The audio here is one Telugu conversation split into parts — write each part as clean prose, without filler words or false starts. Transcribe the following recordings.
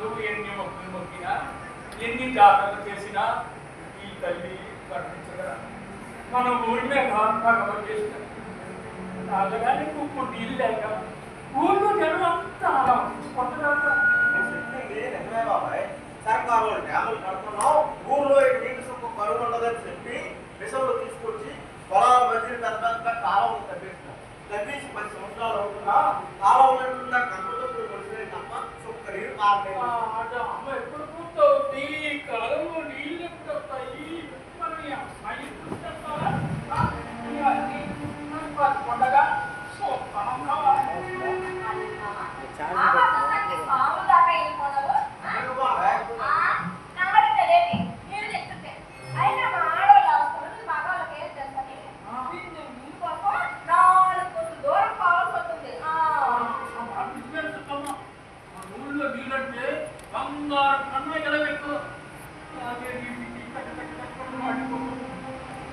నువ్వు ఎన్ని మొక్కులు మొక్కినా ఎన్ని జాతరలు చేసినా ఈ తల్లి కనిపించగల మన ఊళ్ళో భాగం చేసిన రాజగానే కుక్కు నీళ్ళు లేక ఊళ్ళో జనం అంతా సర్కారు డ్యాములు కడుతున్నాం, ఊర్లో నీటి సుఖం కరువు ఉండదని చెప్పి విషంలో తీసుకొచ్చి పొలాల మధ్య పెద్ద పెద్ద కాలువలు తగ్గిస్తున్నాం. తగ్గించి 10 సంవత్సరాలు అవుతున్నా కాలువల కంప్యూటర్ వచ్చినాయి తప్ప సుఖ నీరు కాలేదు. అమ్మ ఎప్పుడు పూర్తవుతుంది? కాలంలో నీళ్ళు ఎప్పుడు వస్తాయి? పండగ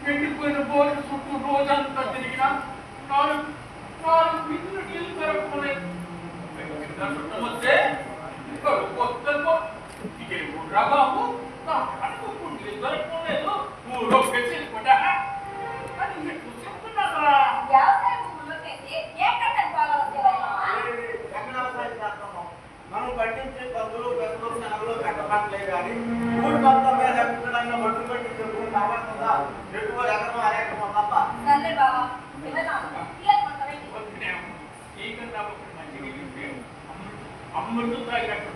ఎండిపోయిన బోర్డు చుట్టూ రోజంతా తిరిగినా 4 బిందులు నీళ్ళు దొరకలేదు. వస్తే కొత్తలో బాబు నీళ్ళు దొరకలేదు, ఊరో వెళ్ళిపోయా అని చెప్తున్నా. మనం పట్టించే కందులు పెద్దలు శనగలు పెట్టబట్టలే కానీ ఊరు మొత్తం మీద ఎక్కడైనా ఒడ్డు పట్టించే ఊరు కావాల్సిందా ఎక్కువ ఎకరం అరెకరం తప్ప అమృతం తాగినట్టు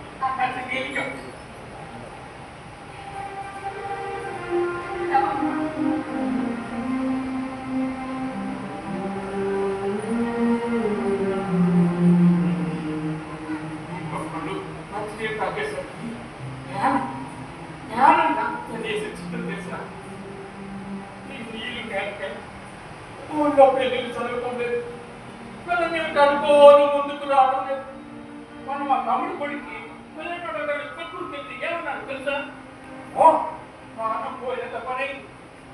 ఊళ్ళో పెళ్ళిళ్ళు చదవటం లేదు, పిల్లలు కడుకోవాలి ముందుకు రావడం లేదు. మనం మా తమ్ముడు కొడుకి పిల్లలు ప్రకృతి ఏమన్నాడు తెలుసా? ఓ మనం పోయినంత పని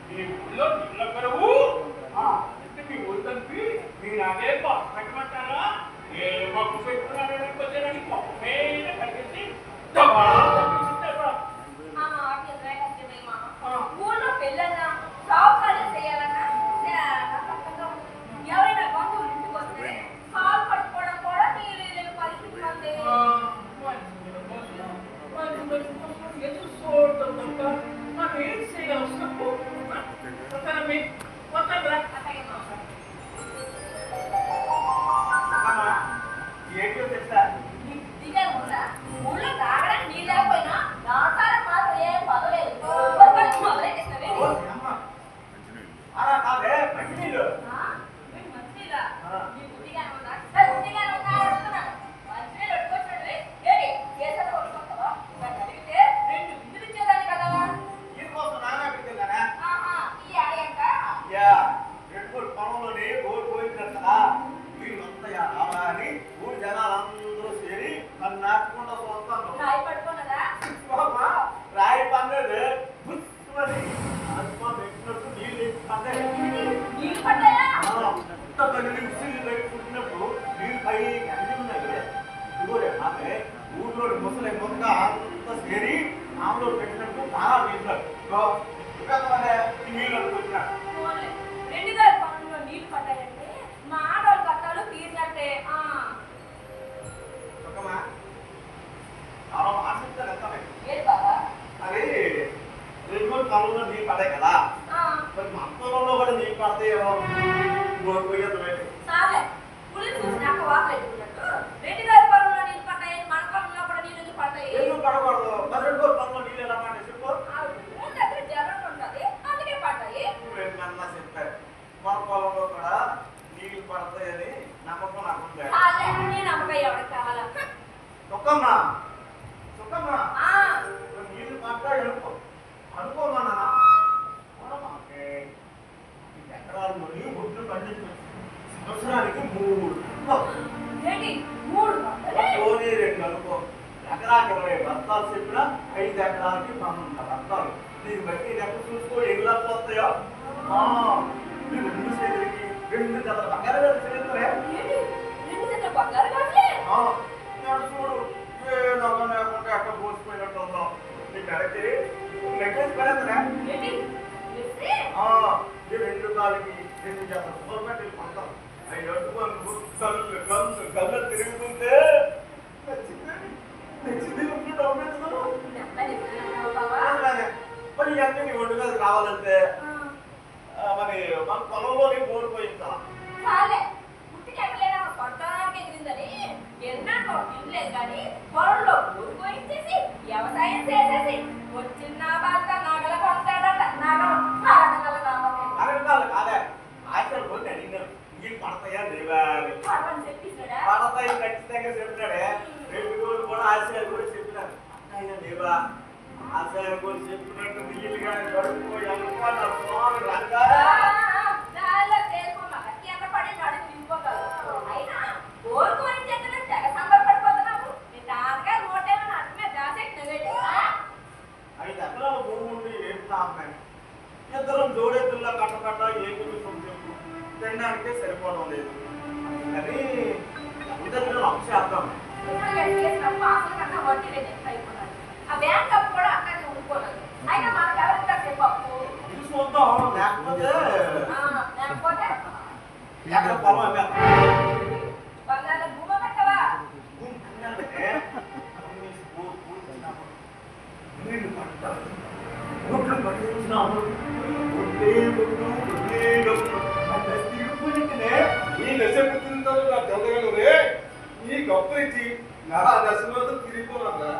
మీ ఊళ్ళో నీళ్ళ కరువు అంటే మీ ఊరు కలిపి మీరు అదే పెట్టమంటారా? ఏ మొక్కు పెట్టుకున్నారని వచ్చారని మొక్కమే కలిసి ఊళ్ళో పెళ్ళన్నా షాప్ చేయాలన్నా ఎవరైనా బంధువులు ఇంటికి వస్తే కాలు పట్టుకోవడం కూడా నీళ్ళు పరిస్థితి ఏంటో తెలుసా? ఊళ్ళో తాగడానికి నీళ్ళు లేకపోయినా దాసాలకు మాత్రం ఏం పదలేదు. అలా కాదే మంచినీళ్ళు పొలంలోని బోర్ పోయింటారు కదా, వీళ్ళంతా రావాలని ఊరి జనాలందరూ చేరి నన్ను నాటుకుంటూ వస్తాను. రాయి పన్నది పెట్టినట్టు నీళ్ళు పడ్డాయా? పుట్టినప్పుడు నీళ్ళు పై అన్ని ఉన్నాయి. ఇదిగోరే ఆమె ఊళ్ళో ముసలి మొక్క అంతా చేరి ఆమెలో పెట్టినట్టు చాలా నీళ్ళు నీళ్ళు అనుకుంటున్నాడు. నీళ్ళు పడ్డాయంటే మా ఆడవాళ్ళు కట్టాలు తీరినట్టే. అది 2 కాలంలో నీళ్ళు పడాయి కదా, మరి మా పొలంలో కూడా నీళ్ళు పడతాయేమో పోయేది. ఎందుకు పడకూడదు? 12 పొలంలో నీళ్ళు ఎలా పడ్డాయి చెప్పు. అన్నా చెప్పారు మన పొలంలో కూడా నీళ్ళు పడతాయని నమ్మకం నాకు సుఖమ్మా సుఖమ్మా నీళ్ళు పడతాయి అనుకో అనుకోమన్నా ఎకరాలు ఒడ్లు పండించు సంవత్సరానికి 2 అనుకో. ఎకరాకి 20 బస్తాలు చెప్పినా 5 ఎకరాలకి 12 బస్తాలు. దీన్ని బట్టి లెక్క చూసుకో ఎన్ని లక్షలు వస్తాయో. 2 చేతులకి 2 జతల బంగారు చేతులే నుంచి అక్కడ గవర్నమెంట్ వెళ్ళిపోతాం అవి ఎట్టుకొని కళ్ళు తిరుగుతుంటే మరి ఇవన్నీ నీ ఒడ్డు మీద కావాలంటే మరి మన పొలంలోనే ఓడిపోయిందా చాలే పుట్టికి ఎక్కలేదా కొట్టడానికి ఎదిరిందని ఎన్నాకో తినలేదు కానీ పొలంలో ఊరుకోయించేసి వ్యవసాయం చేసేసి వచ్చిన బాగా నగల కొంటాడట నగలు అరగడాలు కాదే ఆశలు పోతే అడిగినారు ఇవి పడతాయా లేవా అని చెప్పేసాడా పడతాయి ఖచ్చితంగా చెప్తాడే 2 రోజులు కూడా ఆశయాలు కూడా చెప్పినారు అయ్యా లేవా ఆశయాలు కూడా చెప్పినట్టు నీళ్ళు కానీ గడుపుకో అనుకోవాలి రంగా ఇద్దరం జోడెద్దుల్లా కట్టకట్ట ఏ కుటుంబం చెప్పు తినడానికే సరిపోవడం లేదు కానీ ఇద్దరు అంశార్థం చూద్దాం లేకపోతే ఎక్కడ పొలం ఈ గొప్ప ఇచ్చి నా దశలో తిరిగిపోరా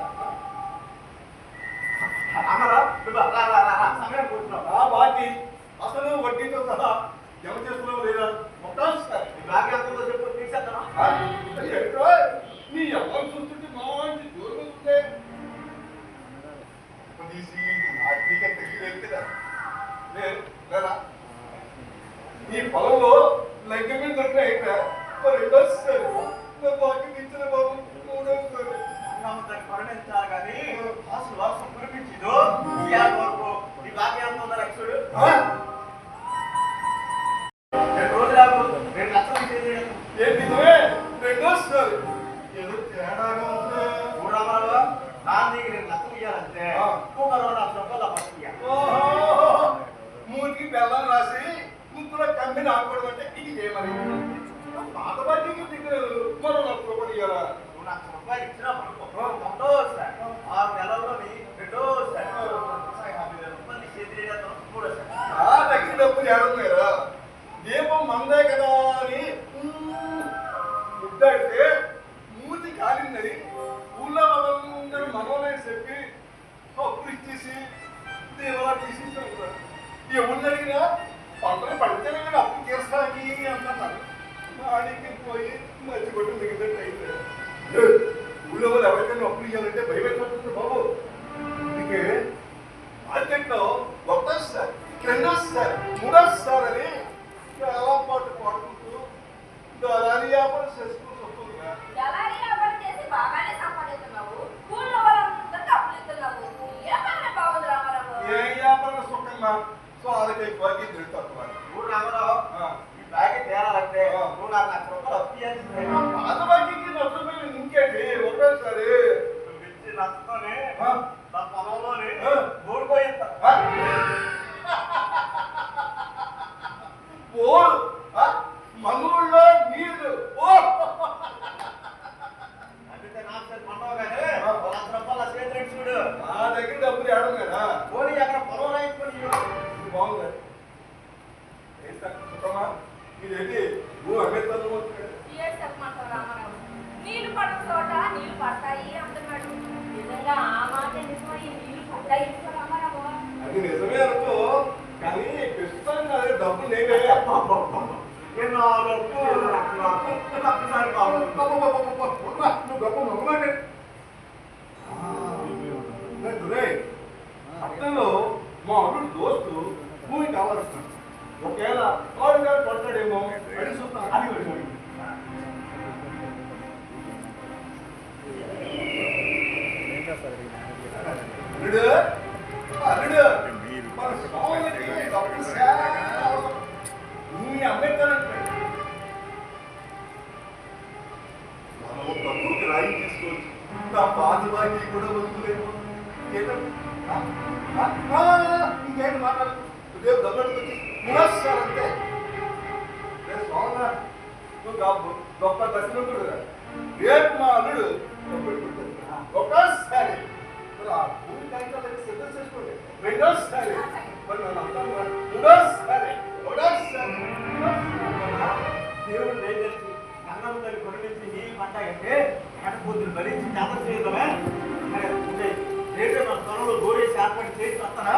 ఆ బాకీ అసలు వడ్డీతో సహా జమ చేస్తున్నావు లేదా మొత్తం నీ ఎవరు చూస్తుంటే మంచి దూరం వస్తుందే తెలియలేదు కదా లేదా ఈ పొలంలో లెక్క మీద దొరికిన అయితే రెండోసారి బాకీ ఇచ్చిన బాబు మూడోసారి పరిణించాలి కానీ అసలు వర్షం కురిపించిందో వరకు ఈ బాకీ ఎంత ఉందా లక్షడు 2 రోజులు 2 లక్షలు ఏంటి రెండోసారి ఏదో తేడాగా ఉంది చూడమరా దాన్ని 2 లక్షలు ఇవ్వాలంటే ఇంకొక 2 లక్షల రూపాయలు ఫస్ట్ మూతికి బెల్లం రాసి ముక్కులో కంపెనీ ఆకూడదు అంటే ఇది ఏమని పాత బాకీకి దిగలేదు మరో 1 లక్ష రూపాయలు ఇవ్వాలా 2 లక్షల రూపాయలు ఇచ్చినా రెండోసారి 6 నెలల్లోని రెండోసారి 50,000 రూపాయలు చేతి మూడోసారి తగ్గిన డబ్బులు ఏడున్నారా దీపం మందే కదా అని ముద్దాడితే మూతి కాలిందని ఊళ్ళో వాళ్ళందరూ మనోనే చెప్పి అప్పులు ఇచ్చేసి దేవలా తీసేసారు ఎవరిని అడిగినా పంటలు పడితేనే కానీ అప్పు తీర్చడానికి అంటున్నారు ఆడికి పోయి మంచి కొట్టు దిగినట్టు అయితే ఊళ్ళో వాళ్ళు ఎవరికైనా అప్పులు ఇవ్వాలంటే భయమైపోతుంది బాబు అందుకే మార్కెట్లో ఒకటోసారి రెండోసారి మూడోసారి అని చాలా పాటు పడుకుంటూ దళారీ వ్యాపారం చేసుకుంటూ వస్తుందిగా ఏ వ్యాపారం సుఖంగా సో వాళ్ళకి బాకీ తిరుగుతారు మూడు రామరావు ఈ బాకీ తేరాలంటే 2 లక్షల రూపాయలు అప్పు ఇవ్వాలి పాత బాకీకి డబ్బులు ఇంకేంటి ఒకటోసారి ఇచ్చి నష్టతోనే నా పొలంలోనే ఓడిపోయింది మనూళ్ళో నీళ్లు అందుకే నాకు సరి పండవ కానీ 1 లక్ష రూపాయలు చేతి చూడు నా దగ్గర డబ్బులు ఏడం కదా పోనీ అక్కడ పొలం రాయించుకొని బాగుంది ఏంటమ్మా ఇదేంటి భూ అభ్యర్థులు నీళ్లు పడిన చోట నీళ్లు పడతాయి అంటున్నాడు నిజంగా ఆ మాట నిజమై నీళ్లు పడతాయి రామారావు అది నిజమే అనుకో కానీ ప్రస్తుతానికి అదే డబ్బులు నేనే నువ్వు గొప్ప మొగమాటే పట్టణంలో మా అల్లుడు దోస్తు భూమి కావాలంటున్నాడు ఒకవేళ వాడు గారు పడతాడేమో అడిగి చూస్తాను అది అల్లుడు అల్లుడు మన స్వామికి డబ్బులు భూమి అమ్మేస్తానంటే మనం తప్పుకి రాయి తీసుకోవచ్చు నా పాత బాకీ కూడా వదులులేము ఇంకేంటి మాట్లాడు ఉదయం దమ్మడికి వచ్చి మునస్సారంటే అవునా? నువ్వు గొప్ప దశరథుడు రేపు మా అల్లుడు ఒకసారి మరి ఆ భూమి కాగితాలు సిద్ధం చేసుకోండి. రెండోసారి మరి నన్ను అంటాను మూడోసారి దేవుడు దయచేసి అన్నం తల్లి కొనిపించి నీ పంట అంటే ఆడపూతులు భరించి చేత చేయడమే రేపే మన త్వరలో గోడేసి ఏర్పాటు చేసి వస్తారా?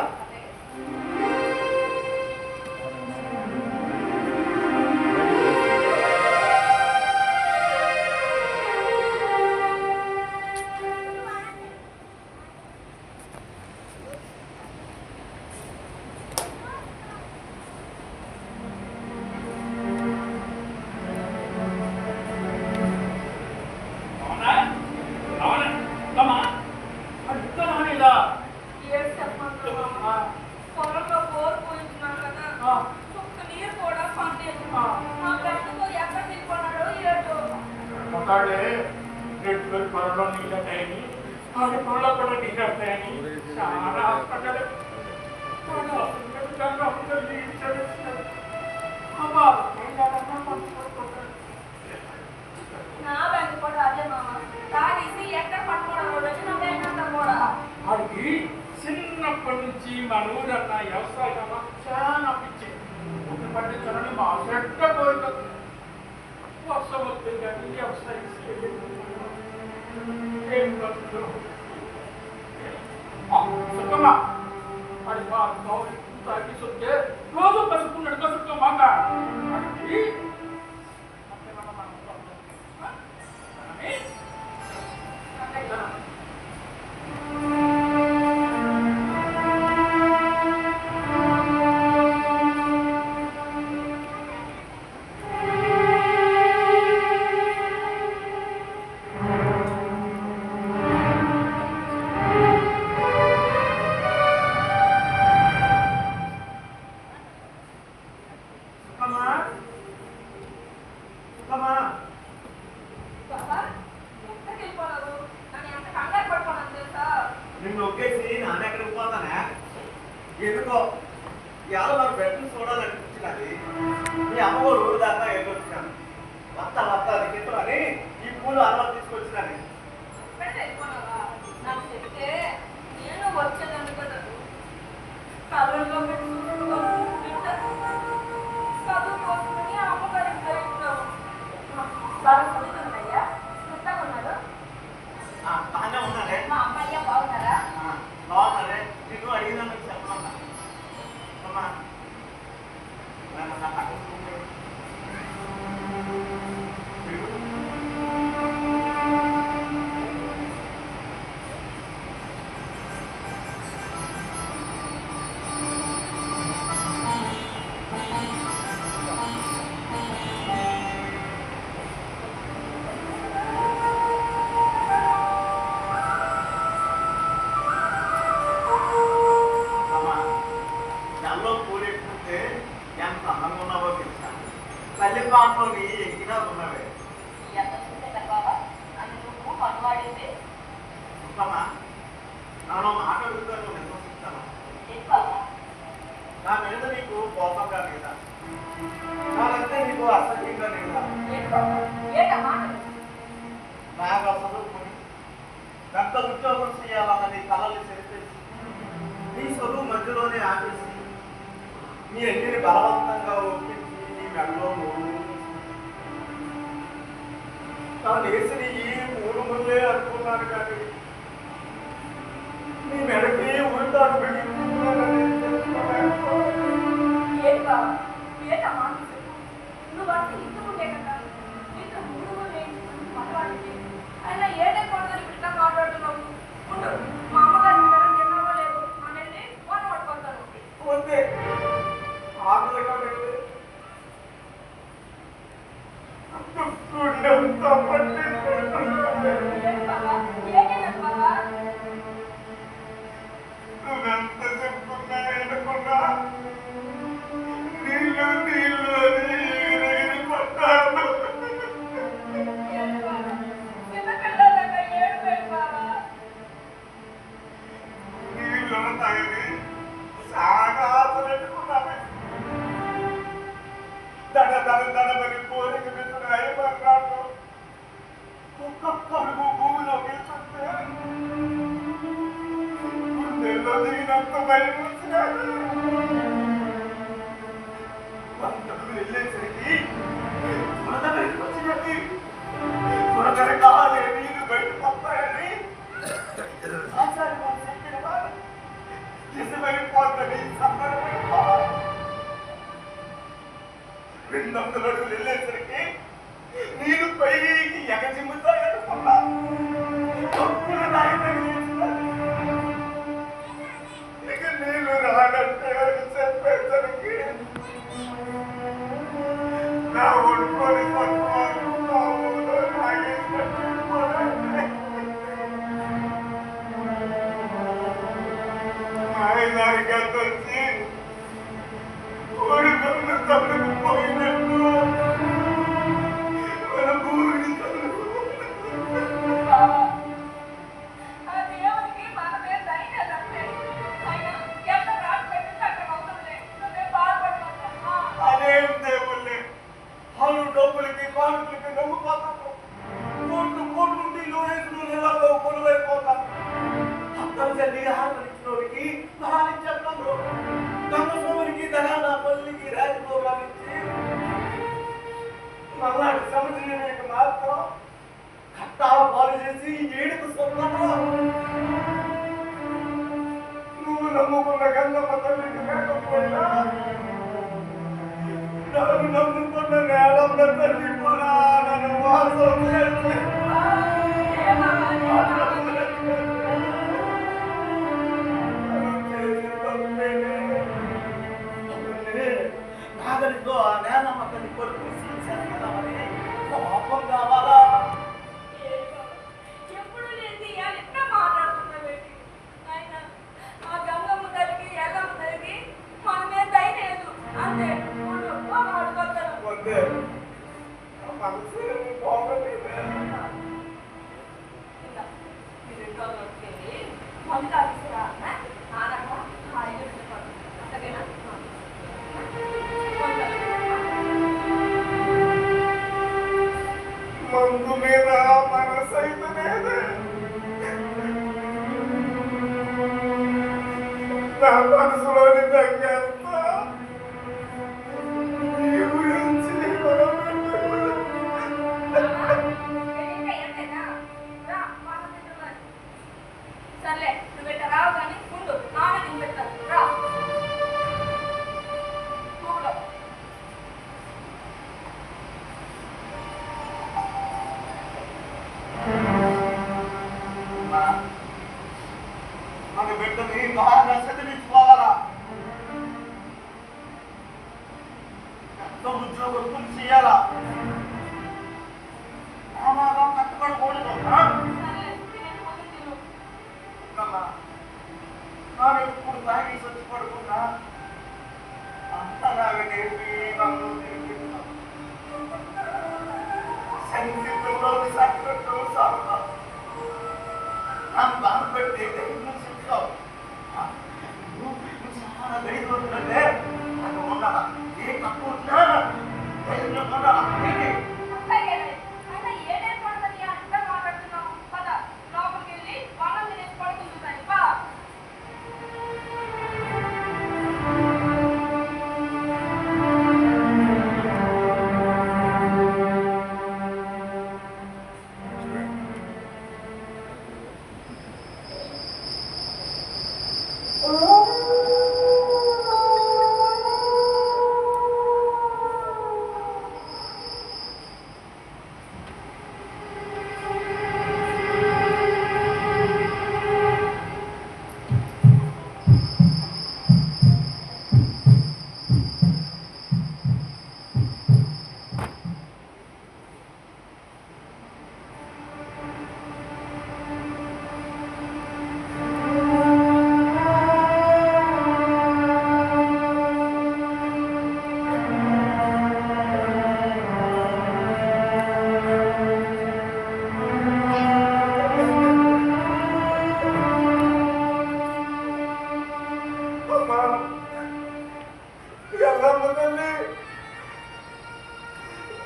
చిన్నప్పటి నుంచి మన ఊరన్న వ్యవసాయం చాలా పిచ్చి పండించాలని మా చెడ్డ కోరిక వర్షం వస్తే కానీ వ్యవసాయం ఏం సుఖమా అది తాగి వస్తే రోజు కసుకున్నాడు కసుక్కమాక నిన్ను ఒక్కేసి నాన్న ఎక్కడికి పోతానే ఎందుకో ఇవాళ మన బెడ్ని చూడాలనిపించినది మీ అమ్మగారు ఊరు దాకా ఎదుర్కొచ్చాను వత్త అది గిట్టు అని ఈ పూలు అలవాటు తీసుకొచ్చినది బాగానే ఉన్నారే బాగున్నారే నిన్ను అడిగినాను చెప్పమన్నా అమ్మా ఎంత అందంగా ఉన్నావో తెలుసా తల్లి పాటలో నీ ఎక్కినా ఉన్నవే సుఖమా నాలో మాట్లాడుతాను నిర్వహిస్తాను నా మీద నీకు కోపంగా లేదా నాకంటే నీకు అసహ్యంగా లేదా నాకు చదువుకుని పెద్ద ఉద్యోగం చేయాలన్న నీ కళలు సరిచేసి నీ చదువు మధ్యలోనే ఆపేసి నీ అన్నిని బలవంతంగా ఒప్పించి నీ మెడలో తాను వేసిన ఈ మూడు ముళ్ళే అనుకున్నాను కానీ నీ మెడకి ఉల్టాను ఆకలిగా లేదు నువ్వెంత చెప్పుకున్నా ఎనుకున్నా నీళ్ళు పట్టాను నీళ్ళు తాగని సాగా పెట్టుకున్నాను దడ దడ దడ పడిపో రోజులు వెళ్ళేసరికి నేను పైకి ఎగజిమ్ముతాయనుకున్నా. అప్పుడు నాకు తెలిసింది. ఇక నేను రానంటే చెప్పేసరికి నా ఒడుకొని ఆయన వచ్చి ఒడుకొని తప్పుకుపోయినట్టు మన భూమిని ఆ దేవునికి మన మీద దయ లేదంటే ఆయన ఎంత రాసి పెట్టింది అక్కడ అవుతుందిలే. నువ్వే బాధపడతావు. అదేం దేవుళ్ళే వాళ్ళు డబ్బులకి కానుకలకి నమ్ముకోతాము. కోట్లు లోనేసులు నెలలో కొలువైపోతాం. అత్తరిచల్లి ఆహ్వానించినోడికి మహానిచ్చేస్తాము. గంగసోమరికి దయానా పల్లికి రాజభోగాలిచ్చి మళ్ళాడి సముద్రానికి మాత్రం కట్టాల పాలు చేసి ఏడుపు స్వర్ణంలో నువ్వు నమ్ముకున్న గంగమ్మ తల్లికి లేకపోయినా నన్ను నమ్ముకున్న నేలమ్మ తల్లి కూడా నన్ను మోసం చేసి నాగరితో ఆ నేలమ్మ తల్లి కొడుకు శిక్షించాలని కోపం కావాలా? ఎప్పుడు లేని ఎట్లా మాట్లాడుతున్నావేంటి ఆయన? ఆ గంగమ్మ తల్లికి ఎల్లమ్మ తల్లికి మన మీద దయ లేదు అంతే. అడుగుతాను వద్దే మనసు పోగలేదే. మందు తాగిస్తురా ఆనక హాయిగా అంతకేనా? మందు మీద మనసైతే లేదే. నా మనసులోని దగ్గంతా నీ గురించి సర్లే నువ్వు పెట్ట రావు కానీ ముందు నాన్న నేను పెడతాను. రా కూలో మన బిడ్డని బాగా చదివించుకోవాలా? ఎంత ఉద్యోగం పూర్తి చేయాలా? అలాగా కట్టుబడకూడదు. సర్లే నేను ముందు తిను. ನಾನು ఇప్పుడు తాగి వచ్చి పడుకున్నా అంతలాగా నేర్పి నన్ను సంగీతంలో సాగినట్టు సాగుతా నన్ను బాధపెట్టి ధైర్యం చెప్తావు. చాలా ధైర్యం ఉంటుందంటే నాకు ఉండాలా? ఏ తక్కువ ఉన్నా ధైర్యం ఉండాలా?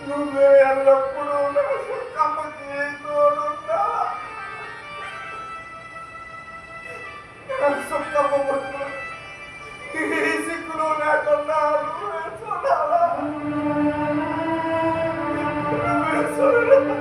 నువ్వే ఎల్లప్పుడూ నా సుఖమ్మకి తోడున్నా. నా సుఖమ్మ ముందు ఏ సిక్కులు లేకుండా నువ్వే చూడాలా? నువ్వే చూడాలా?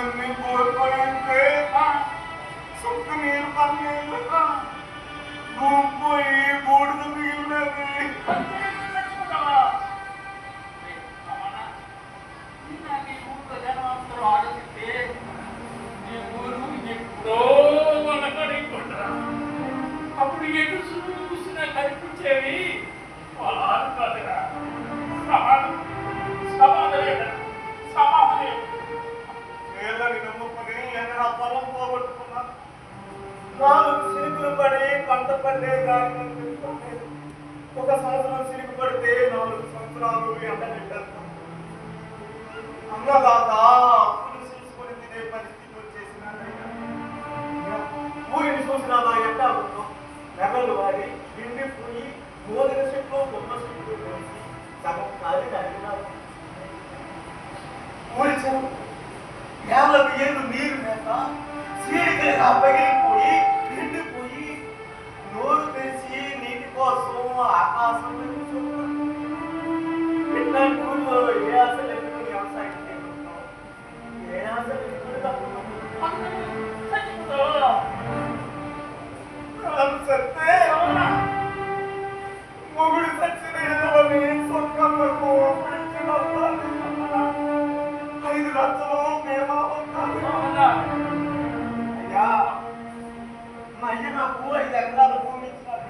నీళ్ళన్నీ కోల్పోయింటే సుక్క నీళ్ళు పన్నీళ్ళు పోయి బూడిద మిగిలినది. అప్పుడు ఎటు చూసినా కనిపించేవి పొలాలు కాదురా, సమాధులే. నీళ్ళని నమ్ముకుని ఎక్కడ పొలం పోగొట్టుకున్నా 4 సిలుకులు పడి పంట పడ్డే దాని ఒక సంవత్సరం సిలుకు పడితే 4 సంవత్సరాలు ఎండబెట్టారు. అన్నదాత అప్పులు చూసుకొని తినే పరిస్థితి వచ్చేసినాడయ్యా. ఊరిని చూసినా ఎట్టా ఉందో నెగలు వాడి ఎండిపోయి గోధుమ చెట్లు బొమ్మ చెట్లు కలిసి సగం ఖాళీ అడిగినారు. ఊరి చెరువు 50 ఏళ్ళు నీరు మేత చీడికలుగా పగిలిపోయి ఎండిపోయి నోరు తెరిచి నీటి కోసం ఆకాశం ఇట్లాంటి ఊళ్ళో ఏ ఆశలు ఎప్పుడు వ్యవసాయం చేయగలుగుతాం? ఏ ఆశలు ఎప్పుడు సత్తే మొగుడు సచ్చిన సొంతంలో 5 లక్షలు బీమా అయ్యా. మా అయ్య నాకు 5 ఎకరాల భూమి ఇచ్చినారు.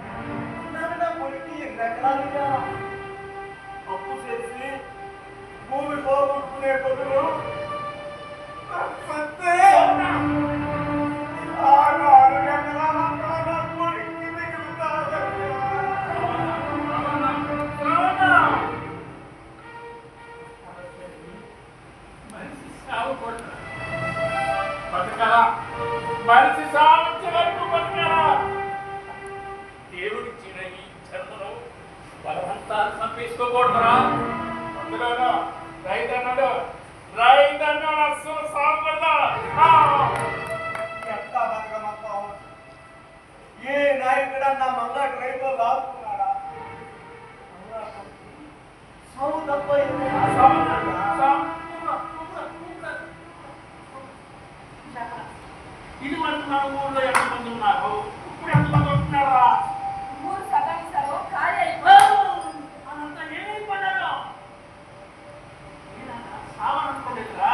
నా కొడుకు 2 ఎకరాలుగా అప్పు చేసి భూమి పోగొట్టుకునే బదులు సత్తే 6 ఎకరాల నా కొడుకు మిగులుతాదయ్యా. మనిషి సామర్థ్య వరకు బతకాలా? దేవుడిచ్చిన ఈ జన్మను బలవంతాలు సంపేసుకోకూడదురా. అందులోనూ రైతన్నలు అస్సలు సాగకూడదా? ఎంత బతకమంటావు? ఏ నాయకుడన్నా మళ్ళా డ్రైవర్ లాక్కున్నాడా? సాగు తప్ప ఇది మన ఊళ్ళో ఎంతమంది ఉన్నారు? ఇప్పుడు ఎంతమంది ఉంటున్నారా? ఊరు సగానికి సగం ఖాళీ అదంతా ఏమైపోయాను సావనుకోలేదురా.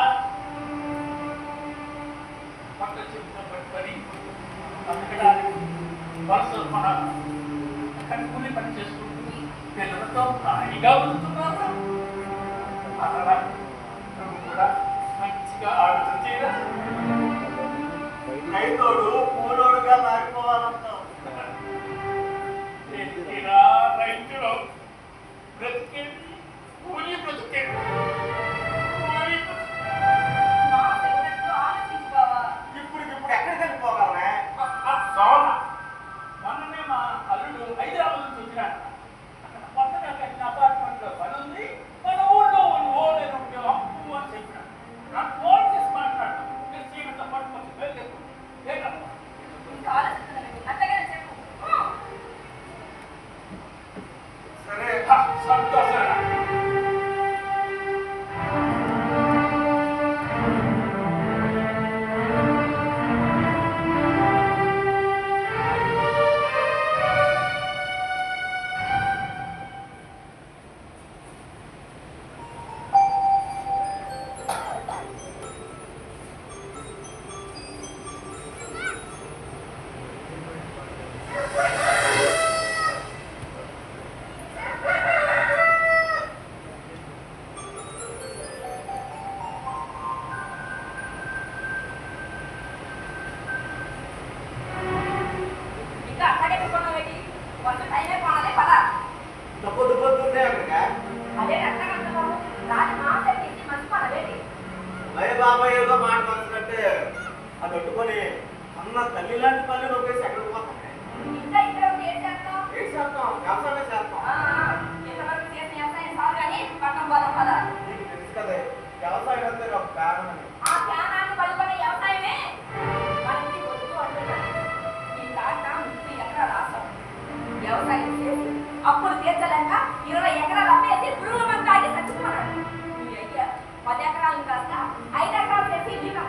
పక్క చెప్తున్న పట్టుకొని బతకడానికి వరుసలు మన కూలి పని చేసుకుంటూ పిల్లలతో హాయిగా బతుకుతున్నారు. అలా నువ్వు కూడా మంచిగా ఆడుతుంటేరా రైతోడు పూలోడుగా మారిపోవాలంటావు. రైతులు బ్రతికేది కూలి బ్రతికేది. ఇప్పుడు ఎక్కడికి వెళ్ళిపోగలనే? సోనా మొన్ననే మా అల్లుడు హైదరాబాద్ నుంచి వచ్చినాడు. అక్కడ కొత్తగా కట్టిన అపార్ట్మెంట్ లో పని ఉంది. మన ఊళ్ళో ఓడేను అప్పు అని చెప్పినాడు. నాకు ఫోన్ చేసి మాట్లాడు. మీరు చీకటితో పట్టుకొచ్చి వెళ్ళలేదు ఏంటమ్మా? సరే సంతోషం. పొద్దున్నే అక్కడికా? అయ్య బాబాయ్ ఏదో మాట మనసుకంటే అది పెట్టుకొని అన్న తల్లి లాంటి పల్లె నొప్పేసి ఎక్కడికి పోతాం? ఏం చేస్తాం? వ్యవసాయమే చేస్తాం. నీకు తెలుసు కదే వ్యవసాయం అంటే ఒక ప్రాణం అని. వ్యవసాయం చేసి అప్పుడు తీర్చలేక 20 ఎకరాలు అమ్మేసి పురుగుల మందు తాగి చచ్చిపోన్నాడు. 10 ఎకరాలు కాస్త 5 ఎకరాలు చేసి మీకు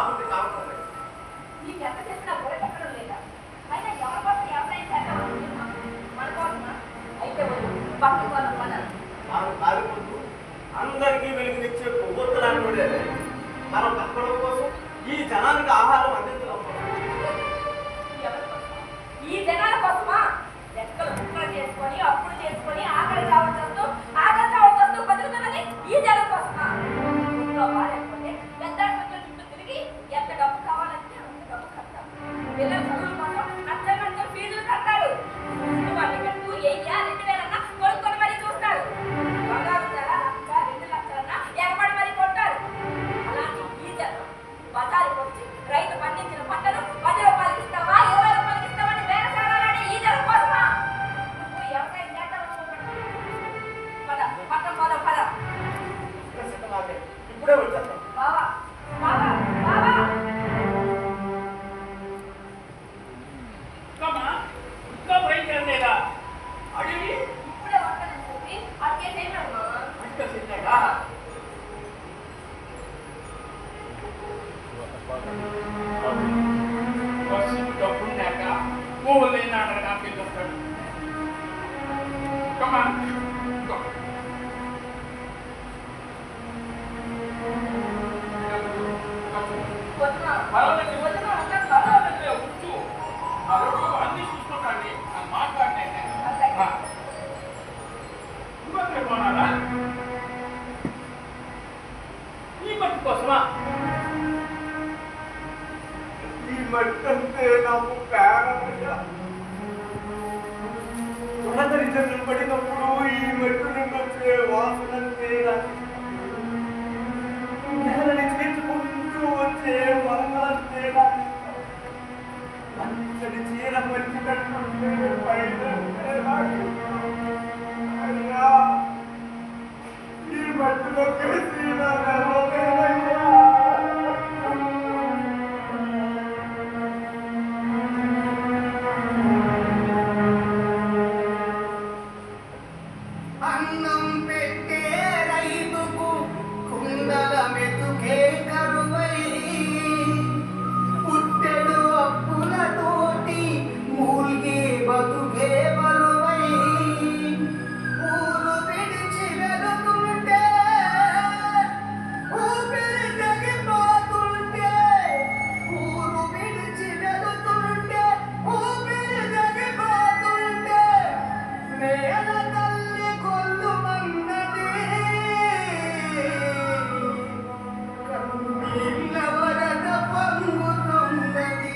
బాగుంది కావటం లేదు. నీకు ఎంత చేసినా బుర్రకెక్కడం లేదా? అయినా ఎవరి కోసం వ్యవసాయం చేద్దాం అనుకుంటున్నాం? మన కోసమా? అయితే వద్దు, పక్కన వాళ్ళ పదాలు. మనం తాగిపోతూ అందరికీ వెలుగునిచ్చే కొవ్వొత్తు లాంటి మనం బతకడం కోసం ఈ జనానికి ఆహారం అందించడం కోసం. ఎవరి కోసం? ఈ జనాల కోసమా? లెక్కలు కుట్ర చేసుకొని అప్పులు చేసుకొని ఆకలి చావచ్చేస్తూ బతుకుతున్నది ఈ జనం కోసమా? ఇంట్లో బాగాలేకపోతే పెద్ద కొంచెం చుట్టూ తిరిగి ఎంత డబ్బు కావాలంటే అంత డబ్బు కట్టాలి. పిల్లల చదువుల కోసం నచ్చ ఫీజులు కట్టాడు. వాటి కట్టు 2,000 కొనుక్కొని మరీ చూస్తాడు. బంగారు ధర 1,00,000, 2,00,000 ఎగబడి మరీ కొంటారు. అలాంటి ఈ జనం బజారుకి వచ్చి రైతు పండించిన పంటలు 10 రూపాయలకి ఇస్తావా 20 రూపాయలకి ఇస్తావని బేరసారాలనే ఈ జనం కోసమా? నువ్వు వ్యవసాయం చేద్దాం పద పక్కన పోదాం పద. ఇప్పుడే వచ్చేస్తాం. బావా బావా బావా ఇంకా బయలుదేరలేదా? అడిగి ఇప్పుడే వస్తానని చెప్పి అడిగేసేమాడు మావా. ఇంకా సిద్ధంగా బస్సు డబ్బులు లేక పువ్వులు లేని అడగడానికి వెళ్ళొస్తాడు. కమా వద్దునా పర్వాలేదు వద్దునా ఉంటాను బావా. పర్వాలేదు కూర్చో. ఆ రోజు అన్ని చూసుకుంటాండి అని మాట్లాడినాయి. నువ్వెక్కడ పోనాలా? ఈ మట్టి కోసమా? ఈ మట్టి అంటే నాకు ప్రాణమయ్యా. తొలకరి జన్మ పడినప్పుడు ఈ మట్టి నుండి వచ్చే వాసనంటే నాకు నేలని చేర్చుకుంటూ వచ్చే మనమంతే నాకు మంచడి చీర పరిచినట్టుంటే పైనంటే నాకు అయ్యా ఈ మట్టిలో కలిసి నా నెలవేనయ్యా. అన్నం పెట్టే రైతుకు కుండల మెతుకే కరువై పుట్టెడు అప్పులతోటి మూల్గే బతుకే బరువై ఊరు విడిచి వెళుతుంటే ఊపిరి తెగిపోతుంటే ఊరు విడిచి వెళుతుంటే ఊపిరి తెగిపోతుంటే నేల తల్లి కొల్లుమన్నది కన్నీళ్ళ వరద పొంగుతున్నది.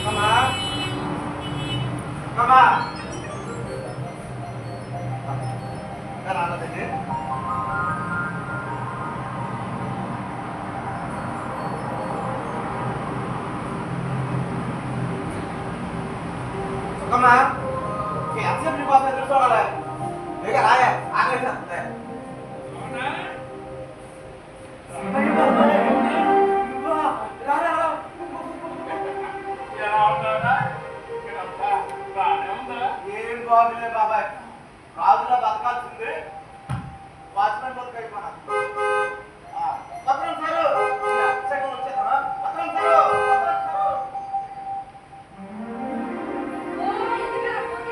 అవునా? ఎలా ఉన్నారా? ఇక్కడంతా బాగానే ఉందా? ఏం బాగులే బాబాయ్, రాజులా బతకాల్సింది వాచ్మెన్ బతుకైపోయినా. పత్రం సారు సెకండ్ వచ్చేదా? పత్రం సారు, పత్రం సారు. ఎందుకలా ఫోన్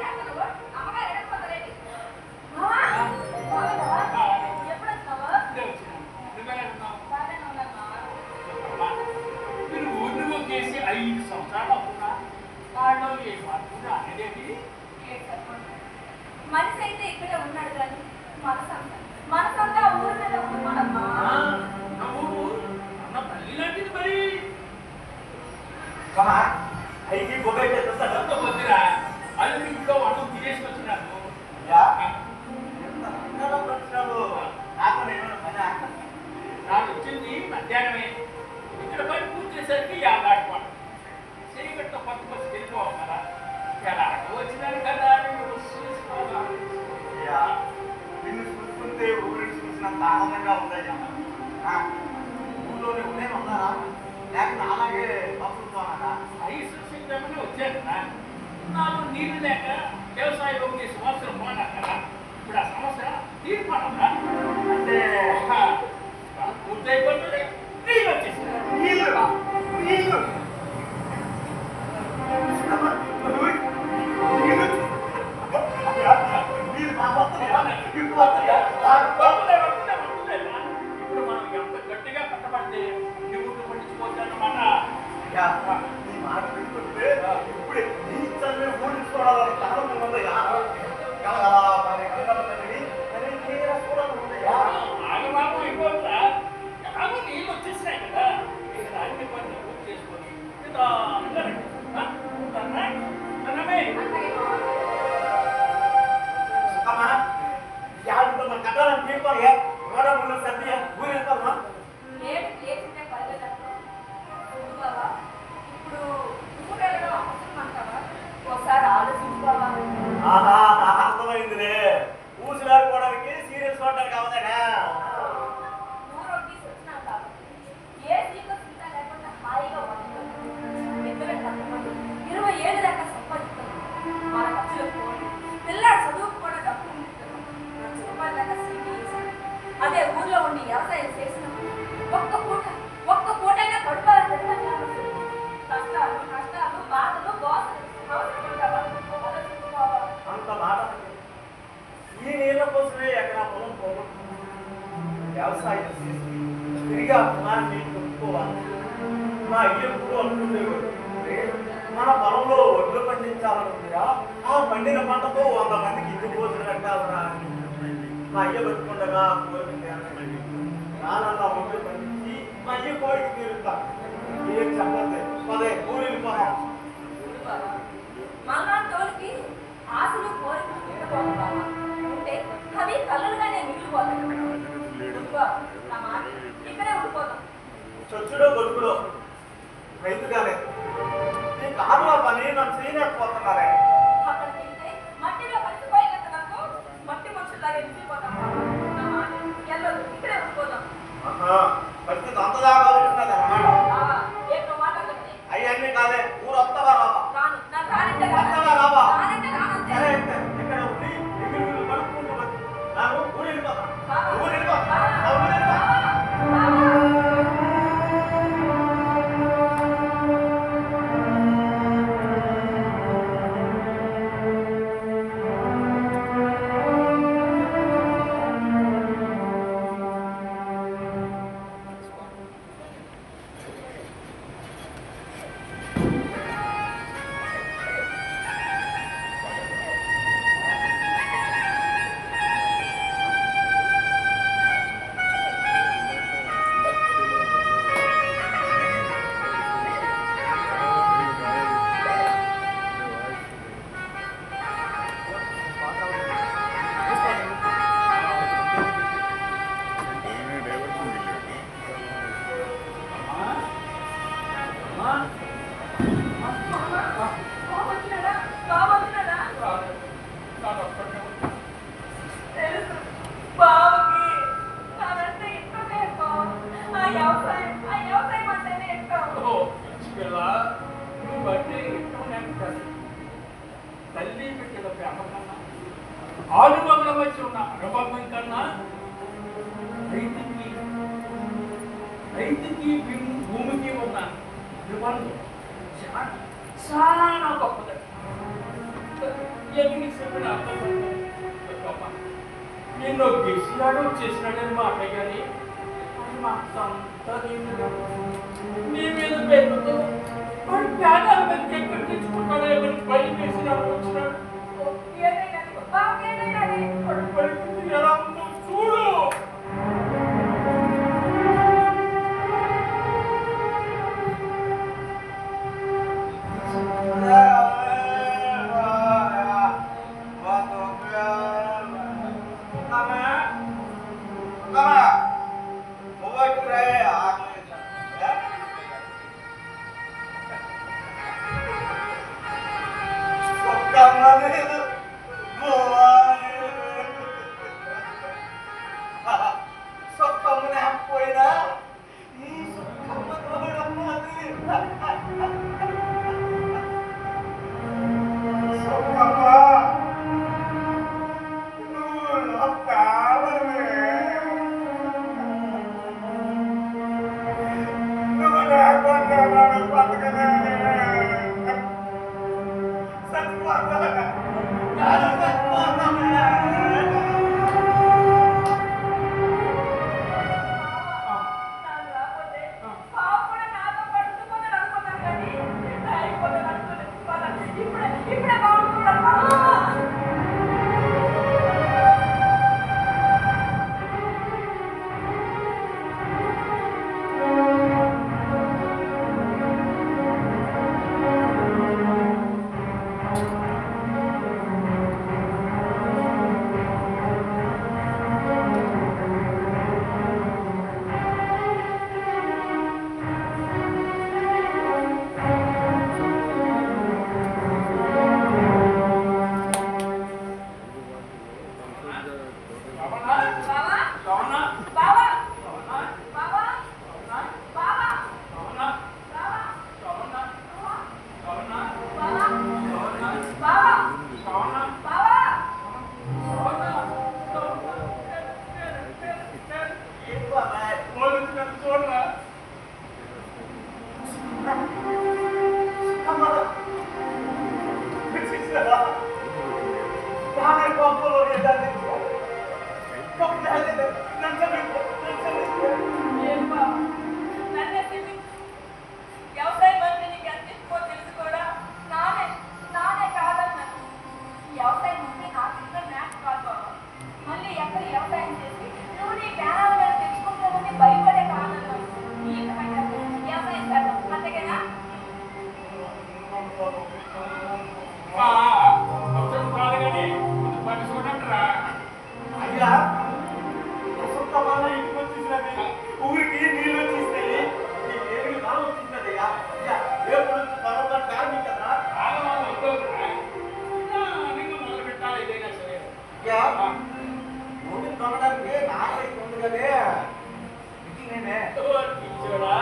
ఆనందంగా ఉందయ్యా. ఊళ్ళోనే ఉండే ఉన్నారా లేకపోతే అలాగే పంపుతున్నారా? ఐశ్వర్యంగానే వచ్చాను కదా. నాకు నీళ్లు లేక వ్యవసాయం చేసే సంవత్సరం పోనా కదా. ఇప్పుడు ఆ సమస్య తీర్మానం అంటే పూర్తయిపోతుంది. నీళ్ళు వచ్చేసారు. నీళ్ళు నీళ్ళు ఇప్పుడు మనం ఎంత గట్టిగా కట్టబడితే ఊళ్ళు పండించుకోవచ్చన్నమాట. ఈ మాట వింటుంటే ఇప్పుడే నీ చదివే ఊడించుకోవడానికి కారణం ఉందయ్యా. ఆగమాగం అయిపోతుందా? ఎలాగో నీళ్ళు వచ్చేసినాయి కదా. ఇక్కడ అన్ని పనులు పూర్తి చేసుకొని నిదానంగా రండి. అన్నమే కట్టాలని చెప్పాలి గోడములు సర్ది ఊరు వెళ్తామా? లేట్ లేచిందే పర్లేదనుకో. చూడు బావా, ఇప్పుడు ఊరు వెళ్ళడం అవసరం అంటావా? ఒకసారి ఆలోచించుకోవా. అర్థమైందిలే. ఊసిలాడుకోవడానికి సీరియస్ చూడడానికి అవదానా? ఊరొడ్డి వచ్చినాం కాబట్టి ఏ సీకు చింత లేకుండా హాయిగా వండుకోవాలి. ఇద్దరే కట్టుకొని 20 ఏళ్ళ దాకా సంపాదిస్తున్నాం. మన ఖర్చులు పోయి పిల్లాడు చదువుకు కూడా డబ్బు ఉంటున్నాం. 2 రూపాయల దాకా సీటీ వేసాను. అదే ఊర్లో ఉండి వ్యవసాయం చేసినప్పుడు ఒక్క పూటైనా కడుపాలని తింటాను. కష్టాలు బాధలు దోశలు అవసరం ఆలోచించుకోవాలి. అంత మాట ఈ నీళ్ళ కోసమే ఎకరా పొలం పోగొట్టుకున్నాం. వ్యవసాయం చేసి తిరిగి ఆ పొలాన్ని కొనుక్కోవాలి. మా అయ్య ఎప్పుడు అనుకునేవాడు, మన పొలంలో ఒడ్లు పండించాలనుకుందిరా, ఆ పండిన పంటతో 100 మందికి ఇంటి భోజనం పెట్టాలరా అని. మా అయ్య బతుకుండగా కోరిక నానన్న ఒడ్లు పండించి మా అయ్య కోరిక తీరుతా. ఏం చెప్పండి పదే ఊరికి పోదాం. మనలాంటోళ్ళకి ఆశలు కోరికలు ఉండకూడదు బాబా. ఉంటే అవి కళ్ళుగానే మిగిలిపోతాయి. ఇక్కడే ఉండిపోతాం. చచ్చుడో బతుకుడో రైతుగానే ఈ కారులో పని నన్ను చేయలేకపోతున్నారే. అక్కడికి వెళ్తే మట్టిలో కలిసిపోయేంత వరకు మట్టి మనుషుల్లాగా మిగిలిపోతాం బాబా. వెళ్ళదు, ఇక్కడే ఉండిపోతాం. పరిస్థితి అంతదాకా ఉంటున్నది అన్నమాట. బాబా ఏంటో మాట్లాడకండి. అవన్నీ కాదే ఊరు వస్తావా రావా? రాను, నాకు రానంటే వస్తావా రావా? రానంటే రానంతే. సరే అయితే ఇక్కడ ఉండి ఎగురు పడుకుంటూ నాకు ఊరు వెళ్ళిపోతా. బాబా, ఊరు వెళ్ళిపోతా. బాబా, ఊరు వెళ్ళిపోతా. బాబా. తల్లి బిడ్డల ప్రేమ కన్నా ఆనుబంధ మధ్య ఉన్న అనుబంధం కన్నా రైతుకి భూమికి ఉన్న అనుబంధం చాలా గొప్పది. ఎన్ని చెప్పిన అర్థం గొప్ప. ఎన్నో గెలిచినాడు చేసినాడని మాట కానీ నీ మీద పేరుతో వాడు పేదాల మీద ఎక్కడ తెచ్చుకుంటాడేమని భయం వేసినాడు వచ్చినాడు. వాడి పరిస్థితి ఎలా ఉందో చూడు. Come on. ఆఖరి పంపలో ఏదాన్ని ఏం బావ, నన్నే తిని వ్యవసాయ మంత్రి నీకు ఎంత ఎక్కువ తెలుసు కూడా నానే కాదన్నాను. వ్యవసాయం ఉంటే నాకు ఇంత మ్యాథ్స్ కాదు బాబా. మళ్ళీ ఎక్కడ వ్యవసాయం చేసి నువ్వు నీ పేరాల మీద తెచ్చుకుంటానని భయపడే కాదన్నాను. నీకు వ్యవసాయం చేద్దాం అంతేనా? అవసరం కాదు కానీ ముందు పని చూడండిరా. అయ్యా ఇంటికి వచ్చేసినది ఊరికి నీళ్ళు వచ్చేసినాయి ఏమి కాలం వచ్చేసినదయ్యా రేపు నుంచి పనులు ప్రారంభించ కదా కాలం వద్దురా. నీకు మొదలు పెట్టాలి ఏదైనా సరే. అయ్యా ముందు కొనడానికి నాకైతే ఉంది కదే ఇది నేనే చూడా,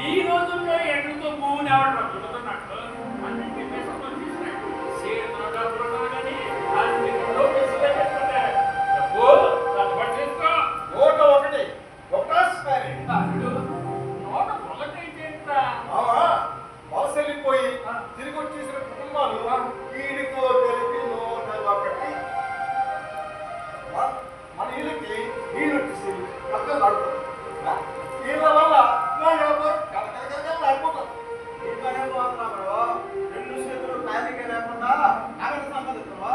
ఈ రోజుల్లో ఎండతో భూమిని ఎవరు దున్నుతున్నట్టు అన్నింటి పెసలు తీసుకున్నాడు. చేతులు డబ్బులు కానీ అన్నింటిలో పెసలే పెట్టుకుంటారు. డబ్బు సర్దుబాటు చేసుకో. నూట ఒకటి ఒకటోసారి అప్పుడు నోట ఒకటైతేంట్రా? వలస వెళ్ళిపోయి తిరిగి వచ్చేసిన కుటుంబాలు వీడితో కలిపి 101 మన ఇళ్ళకి నీళ్ళు వచ్చేసి పక్కన పడుతుంది వీళ్ళ వల్ల నా వ్యాపారం కలకలకలకలాడిపోతాం. ఈ పనే పోతున్నా బ్రో. రెండు చేతులు ఖాళీగా లేకుండా నగదు సంపాదిస్తున్నావా?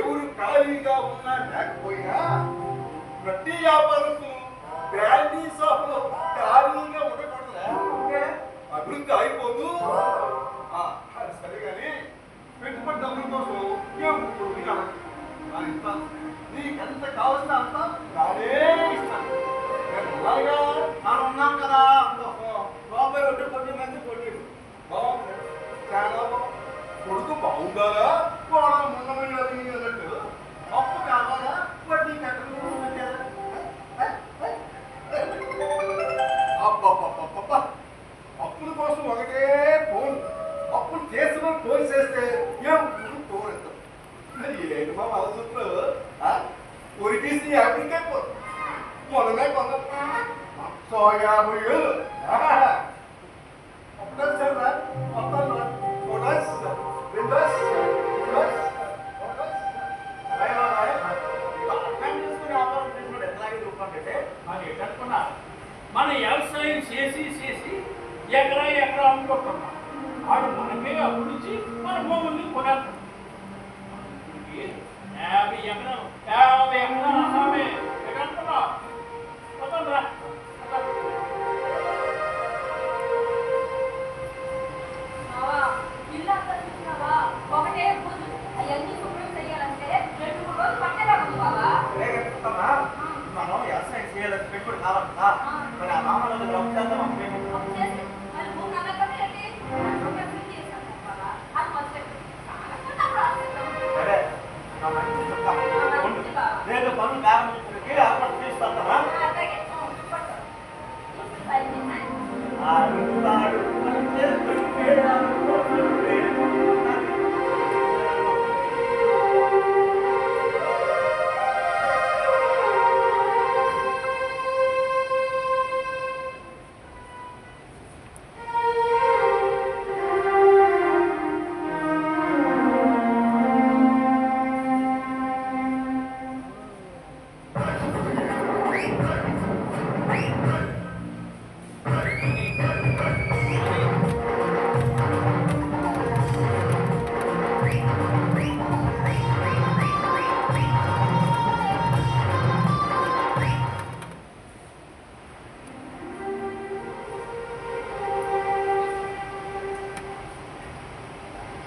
ఎవరు ఖాళీగా ఉన్నా లేకపోయినా ప్రతి వ్యాపారస్తులు బ్రాండీ షాపులో ఖాళీగా ఉండకూడదురా. ఓకే అభివృద్ధి అయిపోతూ అది సరే కానీ పెట్టుబడి డబ్బుల కోసం నీకెంత కావాల్సిన అంత నానే ఇస్తాను. నేను అలాగా మనం ఉన్నాం కదా లోపల ఒడ్డు కొద్ది మంది కొట్టి బాగుంది. చాలా బాగుంది. కొడుకు బాగుండాలా కోడలు ముందమయ్యాలి అన్నట్టు అప్పు కావాలా వడ్డీ కట్టడం అబ్బబ్బబ్బబ్బ అప్పుల కోసం ఒకటే ఫోన్ అప్పులు చేసిన ఫోన్ చేస్తే ఏం ఫోన్ ఎత్తాం ఏంటి మా వలసలు ఉరికేసి అమెరికా పోదు మొదలే కొంత 150,000 ఒకటే సార్ మొత్తం ఒకటోస్ రెండోస్ అది ఎట్టనుకున్నా మన వ్యవసాయం చేసి ఎకరా అమ్ముకుంటున్నాం. వాడు మనమే అభివృద్ధి మన భూముల్ని కొనేస్తాం. 50 ఎకరాలు అసమే ఎక్కడుంటున్నా వద్దండ్రా. బావా, ఇల్లు అంతా చూసినావా? ఒకటే పూజ అవన్నీ శుభ్రం చేయాలంటే 2-3 రోజులు పట్టేలా ఉంది బావా. మనం వ్యవసాయం చేయాలని పెట్టుబడి కావాలి కదా మరి ఆ మామూలు చేద్దాం అప్పు చేసి మరి 3 నెలల కంటే ఏంటి? రూపాయలు ఫ్రీ చేశాను బావా. అది మొదలెట్టు. చాలా ప్రాసెస్. సరే నా మంచి చెప్తా రేపు పనులు ప్రారంభించడానికి ఏర్పాటు చేస్తారా అలాగే పట్టు. ఇప్పుడు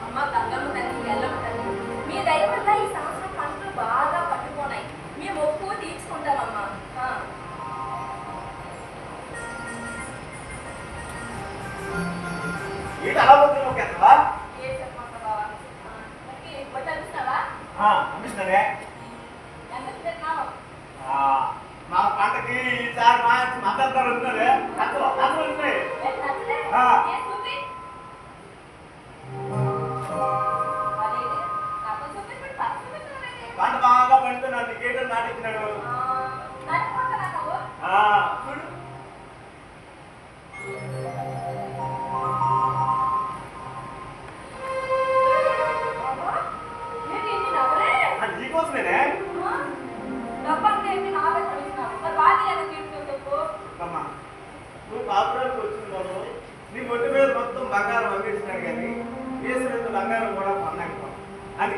అమ్మ గంగమ్మ తల్లి, ఎల్లమ్మ తల్లి, మీ దయ వల్ల ఈ సంవత్సరం పంటలు బాగా పట్టుకున్నాయి. మేము ఒప్పు తీర్చుకుంటామమ్మా. ఏంటి అలా వద్దు ఒకేవా ఏ చెప్పమంట బావా? వడ్డీ అనిపిస్తావా? అనిపిస్తుందే ఎంత తిన్నావు? మా పంటకి ఈసారి మా మద్దతు ధర వస్తున్నదే కథలు వస్తున్నాయి నచ్చలే? ఆ. ఏ చూపి. అదేంటి? నాకు చూపించమని పక్క చూపించమనేంటి? పంట బాగా పండుతున్నాడు నీకేటో నాటించినాడు నడుచుకుంటున్నా నువ్వు? చూడు బాబా,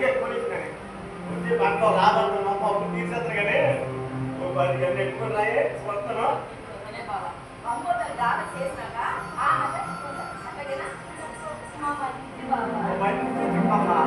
అందుకే పోలీసులని వచ్చి పంటలో లాభం అప్పుడు తీసేస్తారు కానీ ఓ 10 గంటలు ఎక్కువ రాయే వస్తాను. అనే బాబా అమ్మోతలు దాన చేసినాక ఆ నగ అట్టగేనా మా మంచి బాబా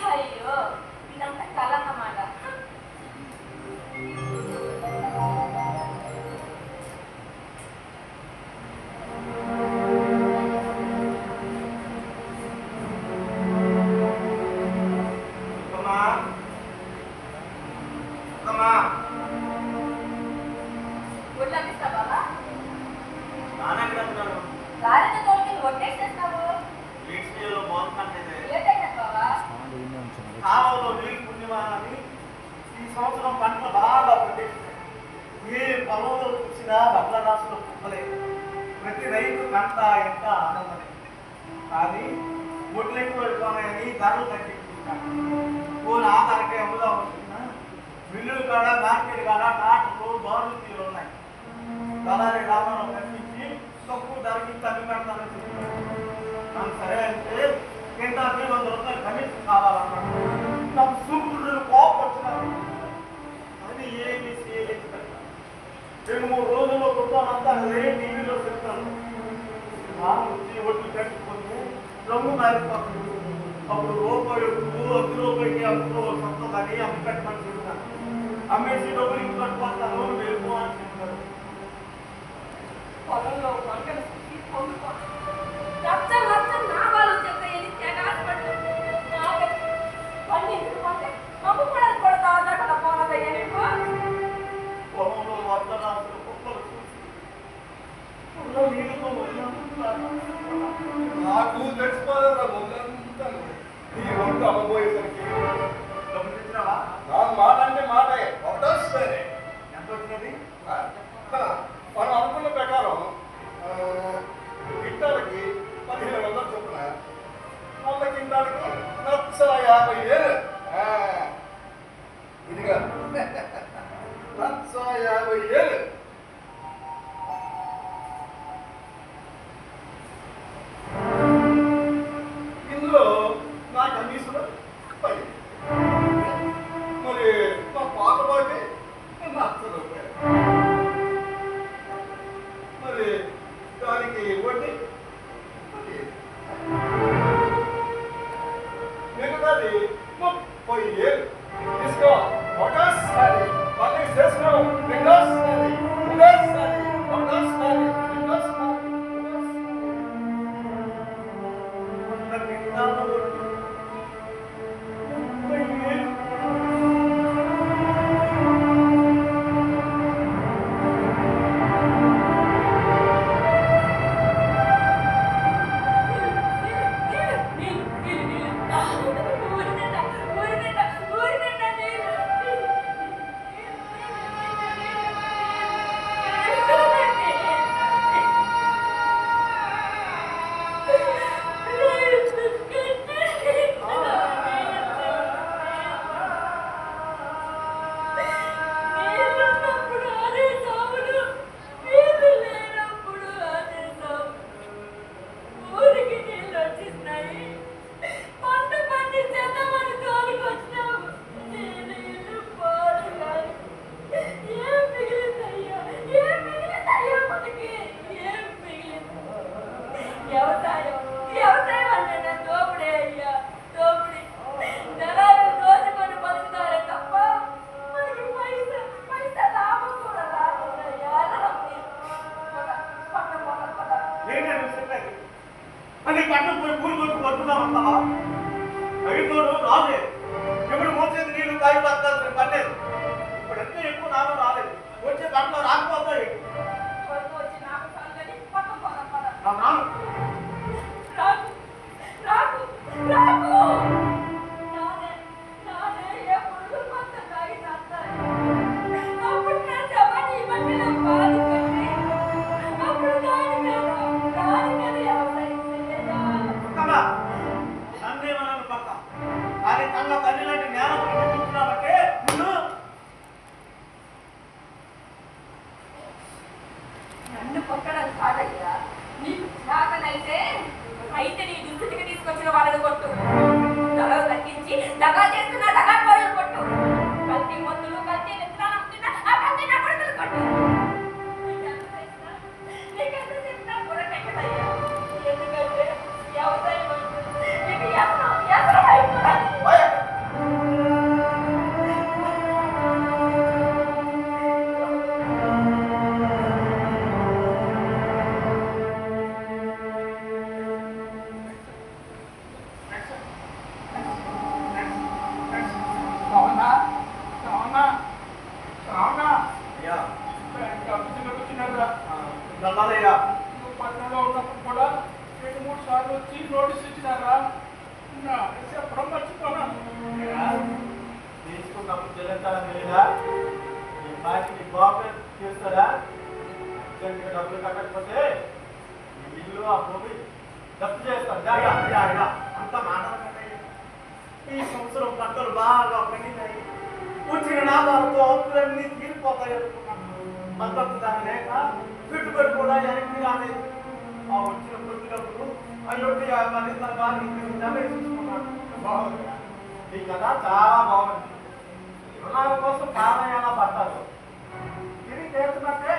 అయ్యో ఇదంతా కలన్నమాట. ఒళ్ళనిస్తా బాబా గాలితో తోలికి ఒట్టేసేస్తావు. ఏటైనా బాబా కాలంలో నీరు పుణ్యమా అని ఈ సంవత్సరం పంటలు బాగా పండించాయి. ఏ పొలంలో చూసినా బట్టల రాసులు పుట్టలేదు. ప్రతి రైతు పంట ఎంత ఆనందమే. కానీ ఒడ్లు ఎక్కువ పెట్టుకున్నాయని ధరలు తగ్గించుకుంటాను. పోనీ ఆ ధరకే అమ్ముదా వస్తున్నా మిల్లులు కాడ మార్కెట్ కాడ నాటులు బారులు తీరు ఉన్నాయి. దళారి రామారావు కనిపించి తక్కువ ధరకి తగ్గి పెడతానని చెప్తున్నాను. నాకు సరే అంటే కింటాకి 100 రూపాయలు కమిషన్ కావాలన్నాడు. నాకు సూపుడు కోపం వచ్చినాను అని ఏమి చేయలేదు. 2-3 రోజుల్లో కుటుంబానంతా అదే టీవీలో చెప్తాను. వచ్చి ఒడ్లు కట్టుకొని రంగు మారిపోతుంది. అప్పుడు రూపాయి 10 రూపాయలకి అప్పుడు సొంతదని అమ్మి పెట్టమని చెప్తాను. అమ్మేసి డబ్బులు ఇంటి కట్టుకుంటాను వెళ్ళిపో అని చెప్తారు. పొలంలో వంటలు పొందుకో లక్ష నా వాళ్ళు చెప్తాయని తెగాసపడ్డు పండించుకు పోతే మమ్మ కూడా కొడతా అన్నట్టు పోనదయ్యా నీకు. పొలంలో వద్ద రాసులు కుక్కలు చూసి నీళ్ళతో నాకు తెలిసిపోలేదా ముందంతా నీ వంట అమ్మబోయేసరికి డబ్బులు తెచ్చినావా? నాకు మాట అంటే మాటే ఒకటో సరే ఎంత వచ్చినది? మనం అనుకున్న ప్రకారం కింటాలకి 1500 చొప్పున 100 కింటాలకి 150,000. ఇదిగా 150,000. ఇందులో నా కనీసం 10. మరి మా పాత బాకి 1,00,000 రూపాయలు. మరి దానికి వడ్డీ మిగతాది 30,000 తీసుకో. ఒకసారి మళ్ళీ చేసినావు రెండోసారి మూడోసారి ఒకటోసారి రెండోసారి అని పంట పోయి కూలి కొట్టు కొట్టుదామంటావా? రైతోడు రాలే ఎప్పుడు మోసేది నీళ్ళు కాయ పట్టాల్సిన పర్లేదు. ఇప్పుడు ఎంత ఎక్కువ నాలో రాలేదు. వచ్చే పంటలో రాకపోతాయి. రాను అప్పుడు అయితే నీ దుస్థితికి తీసుకొచ్చిన వాళ్ళని కొట్టు. ధరలు తగ్గించి దగా చేస్తున్న దగాకోరులు కొట్టు. కల్తీ మందులు కల్తీ విత్తనాలు అమ్ముతున్న ఆ కల్తీ నా కొడుకులు కొట్టు. నీకెంత చేసినా బుర్రకెక్కదయ్యా. ఎందుకంటే వ్యవసాయం అంటే నీకు వ్యసనం అయిపోయింది. అవునా అవునా అవునా అయ్యా వచ్చినారా నల్లయ్యా నువ్వు పట్టణంలో ఉన్నప్పుడు కూడా 2-3 సార్లు వచ్చి నోటీస్ ఇచ్చినారా చెప్పడం మర్చిపోనాను. తీసుకున్నప్పుడు చెల్లించాలని తెలీదా? ఈ బాకీ బాబు చేస్తారా? అర్జెంటుగా డబ్బులు కట్టకపోతే ఈ ఇల్లు ఆ భూమి జప్తు చేస్తాను. అయ్యా అయ్యా అయ్యా అంత మాట్లాడకండి. ఈ సంవత్సరం పంటలు బాగా పండినాయి. వచ్చిన నాదాలతో అప్పులన్నీ తీరిపోతాయి అనుకున్నాను. మద్దతు దాని లేక పెట్టుబడి కూడా వెనక్కి రాలేదు. ఆ వచ్చిన కొద్దినప్పుడు అయ్యోటి మళ్ళీ తన బాగా తీసుకున్నాను. బాగుంది. ఈ కథ చాలా బాగుంది. రుణాల కోసం ప్రాణాయామ పడతారు. తిరిగి చేస్తున్నట్టే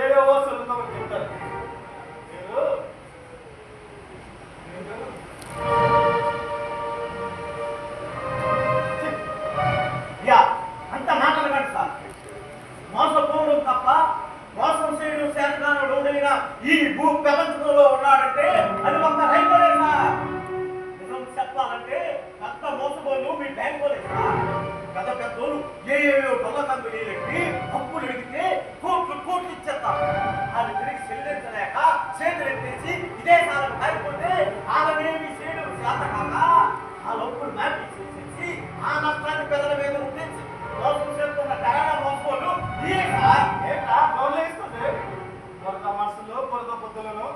ఏడవ సులభం చెప్తారు. యా అంత మాట్లాడకండి సార్. మోసపోవడం తప్ప మోసం చేయడం శాతకాలం రోజులుగా ఈ భూ ప్రపంచంలో ఉన్నాడంటే అది ఒక్క రైతులే సార్. నిజం చెప్పాలంటే అంత మోసపోలు మీ బ్యాంకులే సార్. పెద్ద పెద్దోళ్ళు ఏవేవో డొల్ల కంపెనీలకి అప్పులు అడిగితే కోట్లు ఇచ్చేస్తారు. అది తిరిగి చెల్లించలేక చేతులెత్తేసి ఇదే సార్లు కాకపోతే వాళ్ళనేమి చేయడం చేత కాక ఆ లోపులు మ్యాప్ చేసేసి ఆ నష్టాన్ని పెద్దల మీద ఉండించి మోసం చేస్తున్న కరోనా మోసపోలు ఈ సార్ ఏంటా గౌరవ ఇస్తుంది? కొరత మనసులో కొరత బుద్ధులను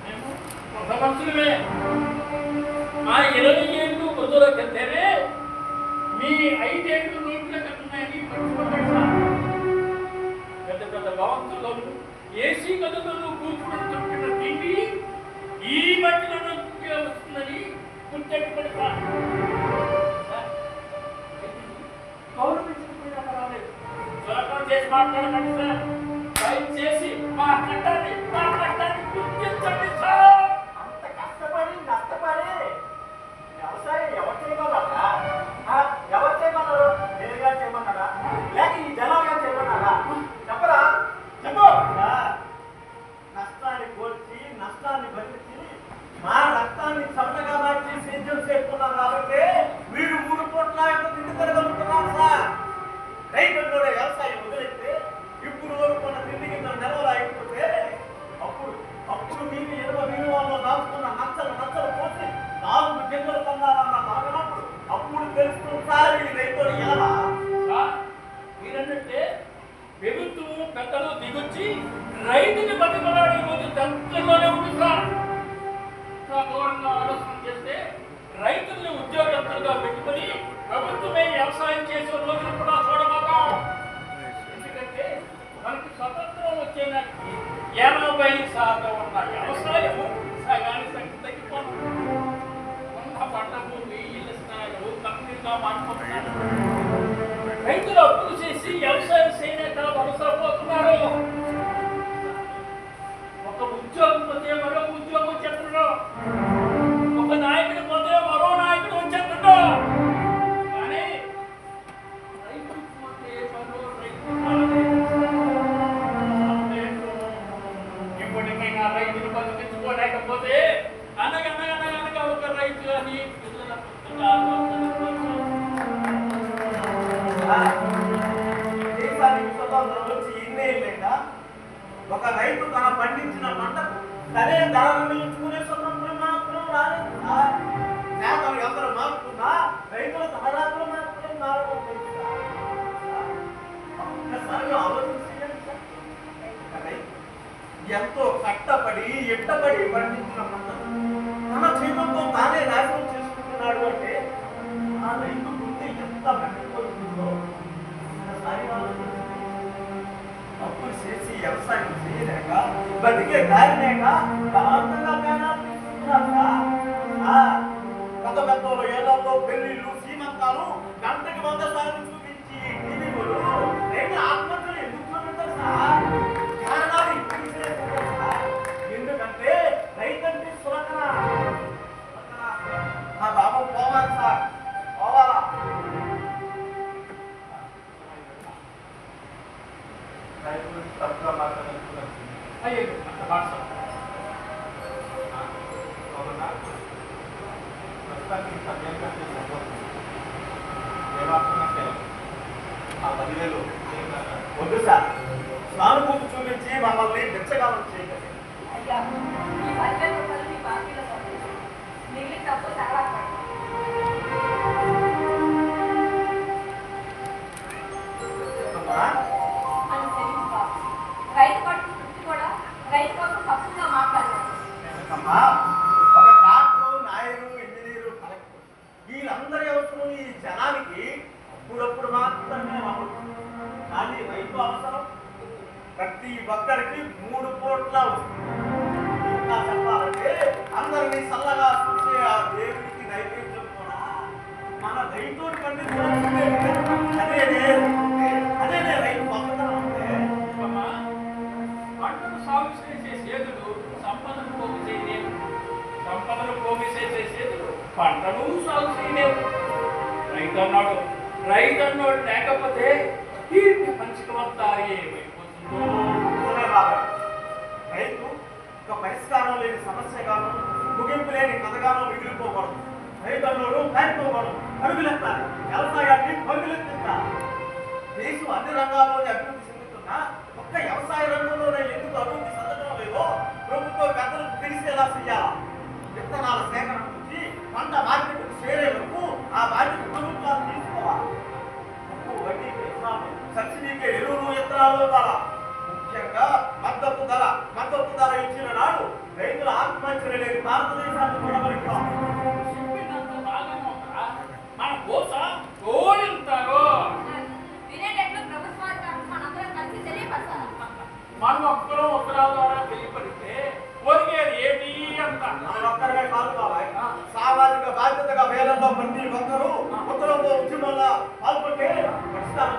మేము కొత్త మనుషులమే. మా 20 ఏళ్ళు వృద్ధులకెళ్తేనే మీ 5 ఏళ్ళు నోట్ల కట్టున్నాయని మర్చిపోతాడు సార్. పెద్ద పెద్ద భవంతులను ఏసీ గదులను కూర్చుని దొరికిన తిండి ఈ మట్టిలో నుంచి వస్తుందని గుర్తెట్టుబడి సార్. గౌరవించకపోయినా పర్వాలేదు. త్వరగా చేసి మాట్లాడకండి సార్. దయచేసి మా కష్టాన్ని గుర్తించండి సార్. అంత కష్టపడి నష్టపడి వ్యవసాయం ఎవరు చేయగలరా? ఎవరు చేయమన్నారు? నేరుగా చేయమన్నారా? లేక ఈ జనాలుగా చేయమన్నారా? చెప్పరా? చెప్పు. సార్, నష్టాన్ని కోర్చి నష్టాన్ని భరించి మా రక్తాన్ని చమటగా మార్చి సేద్యం చేస్తున్నాం కాబట్టి మీరు 3 కోట్ల తిండి తిరగలుగుతున్నారు సార్. రైతులు కూడా వ్యవసాయం వదిలేస్తే ఇప్పుడు కొన్న తిండికి నెలలు అయిపోతే అప్పుడు మీరు 20 విలువల్లో దాచుకున్న నచ్చలు పోసి 4 గింజలు పొందాలన్న తాగినప్పుడు అప్పుడు తెలుస్తుంది సార్ ఈ రైతులు ఎలా. సార్, మీరన్నట్టే ప్రభుత్వం పెద్దలు దిగొచ్చి రైతుని బతికలాడే రోజు దగ్గరలోనే ఉంది సార్. ఘోరంగా ఆలోచన చేస్తే రైతుల్ని ఉద్యోగస్తులుగా పెట్టుకొని ప్రభుత్వమే వ్యవసాయం చేసే రోజులు కూడా చూడబోతాం. ఎందుకంటే మనకి స్వతంత్రం వచ్చే నాటికి 80% ఉన్న వ్యవసాయం సగానికి సగం తగ్గిపోను. ఉన్న పంట భూమి ఇళ్ళ స్థాయిలు కంపెనీగా మారిపోతున్నారు. రైతులు అప్పులు చేసి వ్యవసాయం చేయలేక అవసరపోతున్నారు. ఒక ఉద్యోగం పోతే మరో ఉద్యోగం వచ్చేస్తున్నాడు. ఒక నాయకుడు పోతే మరో నాయకుడు వచ్చేస్తున్నాడు. కానీ రైతు పోతే మరో రైతు ఇప్పటికైనా రైతులు బతికించుకోలేకపోతే అనగనగా ఒక రైతు అని పిల్లల దేశానికి స్వతంత్రం వచ్చి ఇన్నేళ్ళైనా ఒక రైతు తన పండించిన పంటకు తనే ధర నిర్ణయించుకునే స్వతంత్రం మాత్రం రాలేదు సార్. నేతలు ఎందరూ మారుతున్నా రైతుల ధరలు మాత్రం మారలేదు సార్. ఒక్కసారి ఆలోచించండి సార్. ఎంతో కష్టపడి ఎట్టబడి పండించిన పంటను తన జీవితంతో తానే నాశనం చేసుకుంటున్నాడు అంటే ఆ రైతు గుండె ఎంత మండిపోతుందో ఒక్కసారి ఆలోచించండి. అప్పులు చేసి వ్యవసాయం చేయలేక బతికే గాలినేక బలవంతంగా ప్రాణాలు తీసుకుంటున్నారు సార్. పెద్ద పెద్ద ఏళ్లలో పెళ్లిళ్ళు సీమంతాలు గంటకి 100 సార్లు చూపించి టీవీలు రైతు ఆత్మహత్యలు ఎందుకు చూపెడతారు సార్? కారణాలు ఇప్పుడు చేస్తారు సార్. ఎందుకంటే రైతంటే సురకన. నా బాబు పోవాలి సార్, పోవాలా? రైతు గురించి తప్పుగా మాట్లాడాలనుకున్నాను. అయ్యో అంత భాష అవునా? ప్రస్తుతానికి సమయం కంటే సరిపోతుంది. ఏమాత్రమంటే ఆ 10,000 వద్దు సార్, సానుభూతి చూపించి మమ్మల్ని బిచ్చగాలం చేయకండి. అయ్యా ఈ 10,000 రూపాయలు మీ బాకీలో పంపించు. మిగిలిన డబ్బు చాలా పడింది. అమ్మా, అని తెలియదు బాబు. రైతు పట్టు వృత్తి కూడా రైతు కోసం తప్పుగా మాట్లాడారు. అమ్మా, ఒక డాక్టరు, నాయరు, ఇంజనీరు, కలెక్టర్ వీళ్ళందరి అవసరం ఈ జనానికి అప్పుడప్పుడు మాత్రమే అవ్వదు. కానీ రైతు అవసరం ప్రతి ఒక్కరికి 3 పూట్ల వస్తుంది. ఇంకా చెప్పాలంటే అందరినీ చల్లగా చూసే ఆ దేవుడికి నైవేద్యం కూడా మన రైతుడి కంటే కూడా అదేనే రైతు గొప్పతనం అంటే. అమ్మా, పంటను సాగు చేసే సేతులు సంపదను పోగు చేయలేవు, సంపదను పోగు చేసే సేతులు పంటను సాగు చేయలేవు. రైతన్నోడు లేకపోతే ఈ ప్రపంచమంతా ఏమైపోతుందో. నిజమే బాబాయ్. రైతు ఒక పరిష్కారం లేని సమస్యగాను, ముగింపు లేని కథగాను మిగిలిపోకూడదు. రైతన్నోడు కారిపోకూడదు. అడుగులెత్తాలి, వ్యవసాయాన్ని పరుగులెత్తించాలి. దేశం అన్ని రంగాల్లోనే అభివృద్ధి చెందుతున్నా ఒక్క వ్యవసాయ రంగంలోనే ఎందుకు అభివృద్ధి చెందడం లేదో ప్రభుత్వం పెద్దలకు తెలిసేలా చేయాలా. విత్తనాల సేకరణ నుంచి పంట మార్కెట్కు చేరే వరకు ఆ బాధ్యత ప్రభుత్వాలు తీసుకోవాలి. తక్కువ వడ్డీకి విత్తనాలు, సబ్సిడీకి ఎరువులు, విత్తనాలు ఇవ్వాలా. ముఖ్యంగా మద్దతు ధర ఇచ్చిన నాడు రైతుల ఆత్మహత్యలు లేని భారతదేశాన్ని కూడా పలికాం. చెప్పినంత బాగానే ఉందా? మన కోస తోడింటారు. వినేటట్లు ప్రభుత్వాధికారులు మనందరం కలిసి తెలియపరచాలి. మనం ఉత్తరాల ద్వారా తెలియపడితే ఒరిగేది ఏమి అంత. మన ఒక్కరిమే కాదు బాబాయ్, సామాజిక బాధ్యతగా వేలంలో ప్రతి ఒక్కరూ ఉత్తరంలో ఉద్యమంలో పాల్గొంటే పరిష్కారం